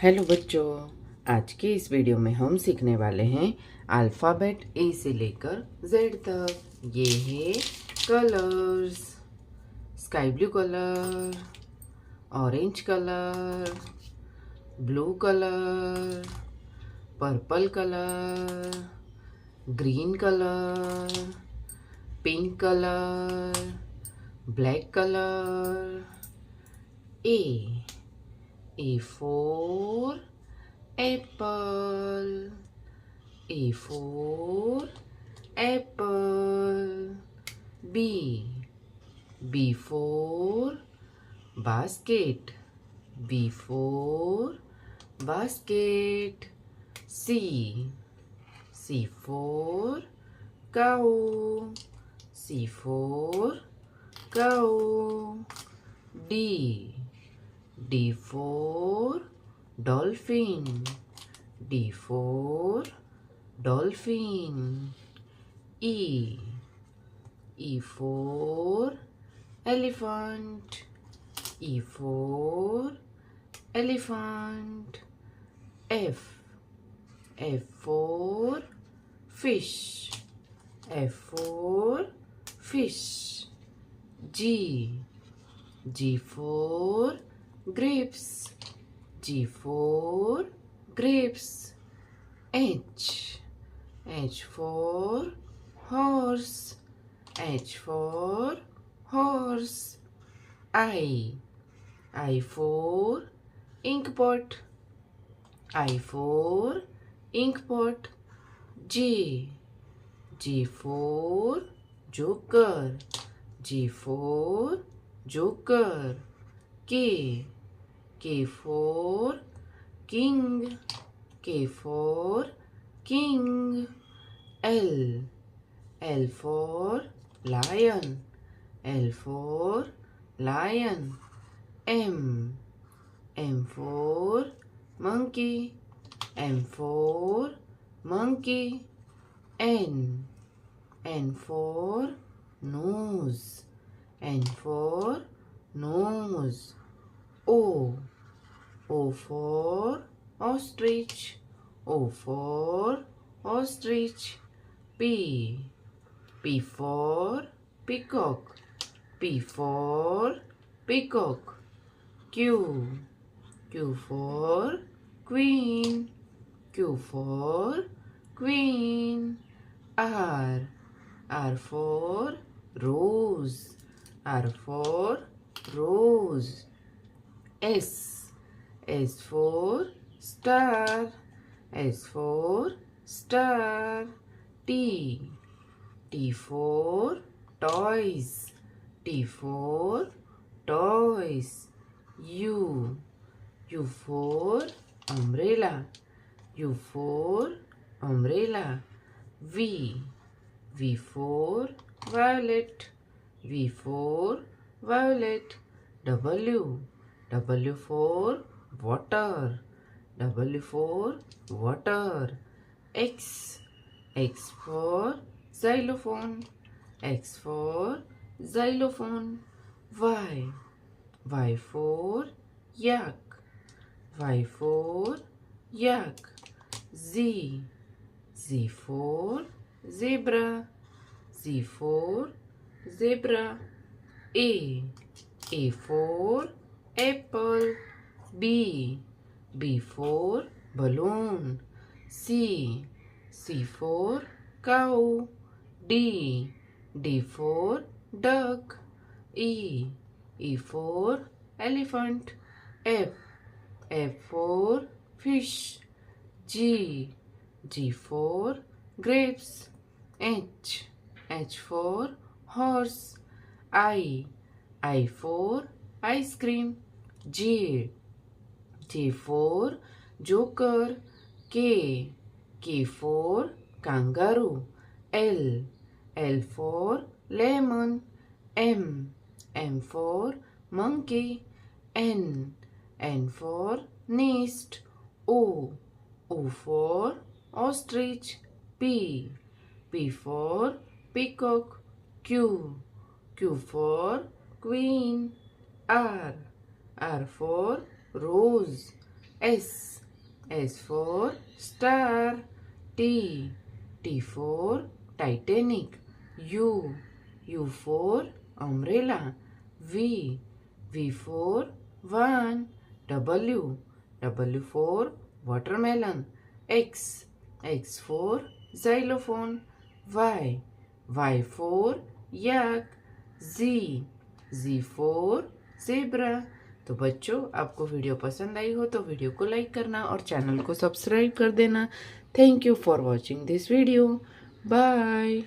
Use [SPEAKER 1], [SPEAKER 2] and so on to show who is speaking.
[SPEAKER 1] Hello बच्चों, आज के इस वीडियो में हम सीखने वाले हैं अल्फ़ाबेट ए से लेकर जेड तक। ये है colours. Sky blue colour, orange colour, blue colour, purple colour, green colour, pink colour, black colour. A for apple. A for apple. B for basket. B for basket. C for cow. C for cow. D for dolphin. D for dolphin. E for elephant. E for elephant. F for fish. F for fish. G for grapes. G for grapes. H for horse. H for horse. I for inkpot. I for inkpot. J for joker. J for joker. K for king. K for king. L for lion. L for lion. M for monkey. M for monkey. N for nose. N for nose. O for ostrich. O for ostrich. P for peacock. P for peacock. Q for queen. Q for queen. R for rose. R for rose. S for star. S for star. T for toys. T for toys. U for umbrella. U for umbrella. V for violet. V for violet. W for water. W for water. X for xylophone. X for xylophone. Y for yak. Y for yak. Z for zebra. Z for zebra. A for apple. B for balloon. C for cow. D for duck. E for elephant. F for fish. G for grapes. H for horse. I for ice cream. J for joker. K for kangaroo. L for lemon. M for monkey. N for nest. O for ostrich. P for peacock. Q for queen. R for rose. S. S for star. T. T for Titanic. U. U for umbrella. V. V for van. W. W for watermelon. X. X for xylophone. Y. Y for yak. Z. Z for zebra. तो बच्चों, आपको video पसंद आई हो तो video को like करना और channel को सब्सक्राइब कर देना। Thank you for watching this video. Bye.